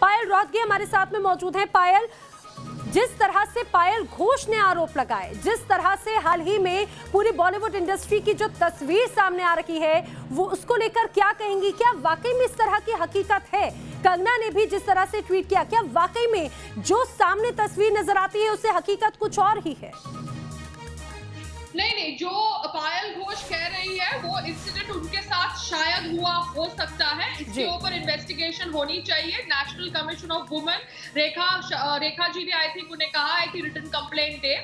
पायल रौतगी हमारे साथ में मौजूद हैं। पायल, जिस तरह से पायल घोष ने आरोप लगाए, जिस तरह से हाल ही में पूरी बॉलीवुड इंडस्ट्री की जो तस्वीर सामने आ रही है, वो उसको लेकर क्या कहेंगी? क्या वाकई में इस तरह की हकीकत है? कंगना ने भी जिस तरह से ट्वीट किया, क्या वाकई में जो सामने तस्वीर नजर आती है उससे हकीकत कुछ और ही है? नहीं, जो पायल घोष कह रही है वो इंसिडेंट उनके साथ शायद हुआ हो सकता है। इसके ऊपर इन्वेस्टिगेशन होनी चाहिए। National commission of women Rekha ji ने आई थिंक उन्हें कहा है कि रिटन कंप्लेंट दे।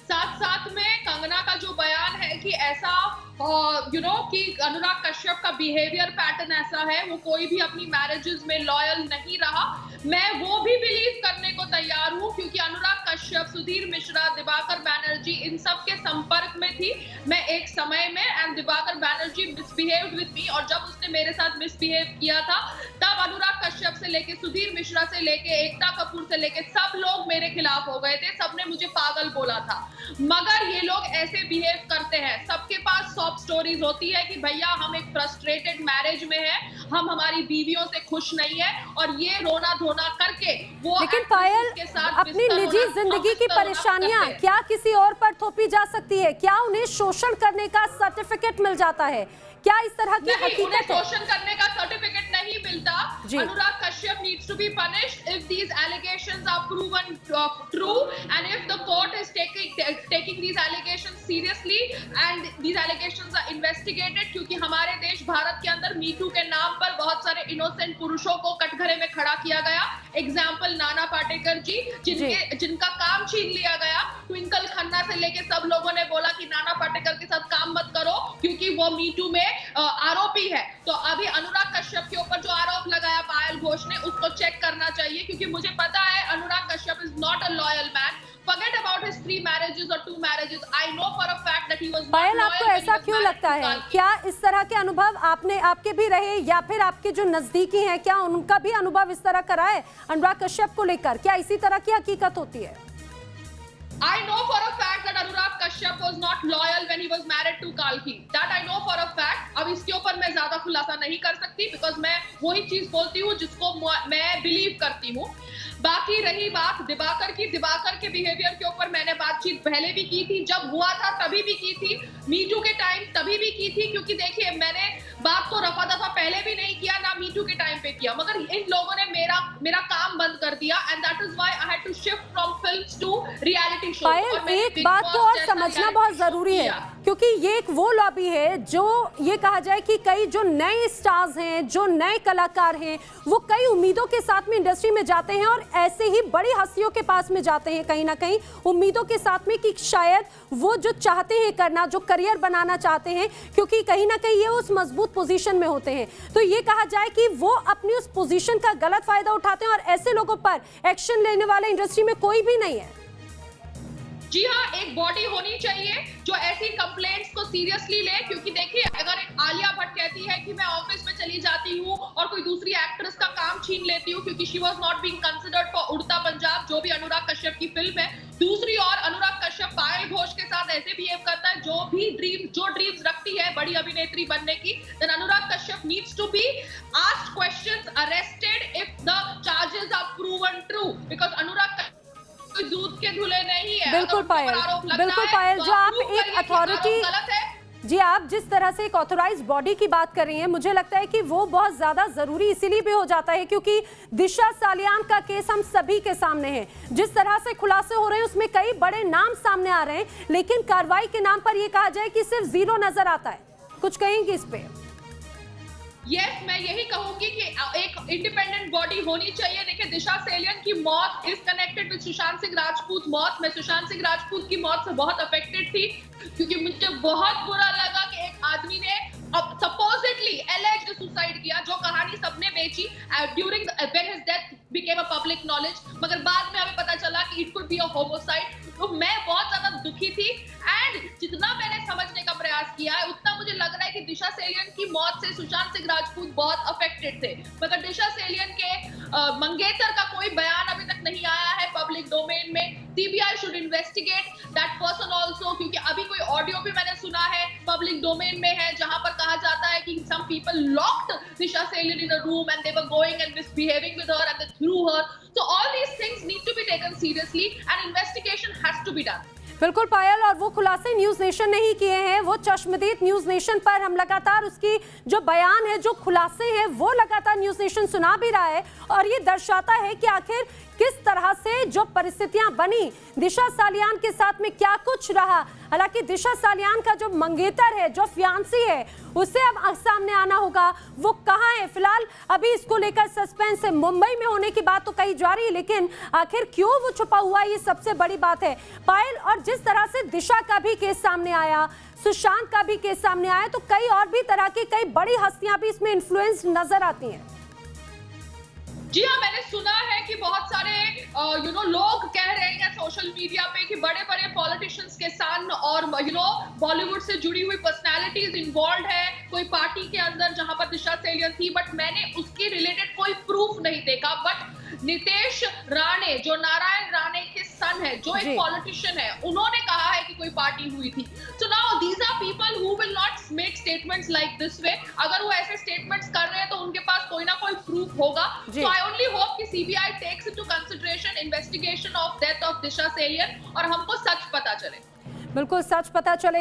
साथ में कंगना का जो बयान है कि ऐसा कि अनुराग कश्यप का बिहेवियर पैटर्न ऐसा है, वो कोई भी अपनी मैरिजेस में लॉयल नहीं रहा, मैं वो भी बिलीव करने को तैयार हूँ, क्योंकि अनुराग कश्यप, सुधीर मिश्रा, दिवाकर बैनर्जी इन सब के संपर्क में थी मैं एक समय में। And Diwakar Banerjee misbehaved with me, और जब उसने मेरे साथ मिसबिहेव किया था तब अनुराग कश्यप से लेके सुधीर मिश्रा से लेके एकता कपूर से लेके सब लोग मेरे खिलाफ हो गए थे। सबने मुझे पागल बोला था। मगर ये लोग ऐसे बिहेव करते हैं। सबके पास सॉफ्ट स्टोरीज होती है कि भैया हम एक फ्रस्ट्रेटेड मैरिज में है, हम हमारी बीवियों से खुश नहीं है, और ये रोना धोना करके वो। लेकिन पायल, अपनी निजी जिंदगी की परेशानियां क्या किसी और पर थोपी जा सकती है? क्या उन्हें शोषण करने का सर्टिफिकेट मिल जाता है? क्या इस तरह की हकीकत है? शोषण करने का सर्टिफिकेट नहीं मिलता। Anurag Kashyap needs to be punished if these allegations are proven true, and if the court is taking these allegations seriously and these allegations are investigated. क्योंकि हमारे देश भारत के अंदर मीटू के नाम पर बहुत सारे इनोसेंट पुरुषों को कटघरे में खड़ा किया गया। एग्जाम्पल नाना पाटेकर जी, जिनका काम छीन लिया गया। ट्विंकल खन्ना से लेके सब लोगों ने बोला कि नाना पाटेकर के साथ काम मत करो क्योंकि वो मीटू में आरोपी है। तो अभी अनुराग कश्यप के ऊपर जो आरोप लगाया पायल घोष ने, उसको चेक करना चाहिए, क्योंकि मुझे पता है Anurag Kashyap is not a loyal man. Forget about his 3 marriages or 2 marriages. I know for a fact that he was not loyal. पायल, आपको ऐसा क्यों लगता है? क्या इस तरह के अनुभव आपके भी रहे, या फिर आपके जो नजदीकी हैं, क्या उनका भी अनुभव इस तरह का है अनुराग कश्यप को लेकर? क्या इसी तरह की हकीकत होती है? I know for a fact that Anurag Kashyap was not loyal when he was married to Kalki. That I know for a fact. अब इसके ऊपर मैं ज्यादा खुलासा नहीं कर सकती, बिकॉज मैं वही चीज बोलती हूँ जिसको मैं बिलीव करती हूँ। बाकी रही बात दिवाकर की, दिवाकर के बिहेवियर के ऊपर मैंने बातचीत पहले भी की थी, जब हुआ था तभी भी की थी, मीटू के टाइम तभी भी की थी। क्योंकि देखिए, मैंने बात तो रफा दफा पहले भी नहीं किया, ना मीटू के टाइम पे किया, मगर इन लोगों ने मेरा काम बंद कर दिया। And that is why I had to shift from films to reality show. Payal, एक बात तो और समझना बहुत जरूरी है, क्योंकि ये एक वो लॉबी है जो ये कहा जाए कि कई जो नए स्टार्स हैं, जो नए कलाकार हैं, वो कई उम्मीदों के साथ में इंडस्ट्री में जाते हैं और ऐसे ही बड़ी हस्तियों के पास में जाते हैं, कहीं ना कहीं उम्मीदों के साथ में कि शायद वो जो चाहते हैं करना, जो करियर बनाना चाहते हैं, क्योंकि कहीं ना कहीं ये उस मजबूत पोजीशन में होते हैं। तो ये कहा जाए कि वो अपनी उस पोजीशन का गलत फायदा उठाते हैं, और ऐसे लोगों पर एक्शन लेने वाले इंडस्ट्री में कोई भी नहीं है। जी हाँ, एक बॉडी होनी चाहिए जो ऐसी कंप्लेंट्स को सीरियसली ले। क्योंकि देखिए, अगर आलिया भट्ट कहती है कि मैं ऑफिस में चली जाती हूँ और कोई दूसरी एक्ट्रेस का काम छीन लेती हूँ क्योंकि she was not being considered for उड़ता पंजाब, जो भी अनुराग कश्यप की फिल्म है। दूसरी ओर अनुराग कश्यप पायल घोष के साथ ऐसे बिहेव करता है, जो ड्रीम्स रखती है बड़ी अभिनेत्री बनने की, then Anurag Kashyap needs to be asked questions, arrested if the charges are proven true, because Anurag दूध के धुले नहीं है। बिल्कुल पायल, जो आप एक अथॉरिटी, जी आप जिस तरह से एक ऑथराइज्ड बॉडी की बात कर रही हैं, मुझे लगता है कि वो बहुत ज्यादा जरूरी इसीलिए भी हो जाता है क्योंकि दिशा सालियान का केस हम सभी के सामने है। जिस तरह से खुलासे हो रहे हैं उसमें कई बड़े नाम सामने आ रहे हैं, लेकिन कार्रवाई के नाम पर यह कहा जाए कि सिर्फ 0 नजर आता है। कुछ कहेंगे इस पे? यस, मैं यही कहूंगी कि एक इंडिपेंडेंट बॉडी होनी चाहिए। देखिए, दिशा सेलियन की मौत is connected with Sushant Singh Rajput मौत। मैं सुशांत सिंह राजपूत की मौत से बहुत अफेक्टेड थी, क्योंकि मुझे बहुत बुरा लगा कि एक आदमी ने सपोजिटली एलिज्ड सुसाइड किया, जो कहानी सबने बेची during when his death became a public knowledge, मगर बाद में हमें पता चला कि it could be a homicide. तो मैं बहुत ज्यादा दुखी थी, एंड जितना मैंने समझने का प्रयास किया है उतना मुझे लग रहा है कि दिशा सेलियन की मौत से सुशांत सिंह राजपूत बहुत अफेक्टेड थे। मगर दिशा सेलियन के मंगेतर का कोई बयान अभी तक नहीं आया है पब्लिक डोमेन में। CBI should investigate that person also, क्योंकि अभी कोई ऑडियो भी मैंने सुना है पब्लिक डोमेन में है, जहां पर कहा जाता है कि some people locked Disha Salian in a room and they were going and misbehaving with her and they threw her. So all these things need to be taken seriously and investigation has to be done. बिल्कुल पायल, और वो खुलासे news nation ने ही किए हैं। वो चश्मदीद news nation पर हम लगातार उसकी जो बयान है, जो खुलासे हैं, वो लगातार न्यूज नेशन सुना भी रहा है और ये दर्शाता है कि आखिर किस तरह से जो परिस्थितियां बनी, दिशा सालियान के साथ में क्या कुछ रहा। हालांकि दिशा सालियान का जो मंगेतर है, जो फियांसी है, उसे अब सामने आना होगा। वो कहाँ है फिलहाल, अभी इसको लेकर सस्पेंस है। मुंबई में होने की बात तो कही जा रही है, लेकिन आखिर क्यों वो छुपा हुआ है, ये सबसे बड़ी बात है पायल। और जिस तरह से दिशा का भी केस सामने आया, सुशांत का भी केस सामने आया, तो कई और भी तरह की कई बड़ी हस्तियां भी इसमें इन्फ्लुएंस नजर आती हैं। जी हाँ, मैंने सुना है कि बहुत सारे लोग कह रहे हैं सोशल मीडिया पे कि बड़े बड़े पॉलिटिशियंस के सन और बॉलीवुड से जुड़ी हुई पर्सनालिटीज इन्वॉल्व है कोई पार्टी के अंदर जहां पर दिशा सेलियन थी, बट मैंने उसके रिलेटेड कोई प्रूफ नहीं देखा। बट नितेश राणे, जो नारायण राणे के सन है, जो एक पॉलिटिशियन है, उन्होंने कहा है कि कोई पार्टी हुई थी। So now these are people who will not make statements like this way. अगर वो ऐसे स्टेटमेंट्स कर रहे हैं तो उनके पास कोई ना कोई प्रूफ होगा। सो आई ओनली होप कि CBI takes into consideration investigation of death of Disha Salian और हमको सच पता चले। बिल्कुल सच पता चले।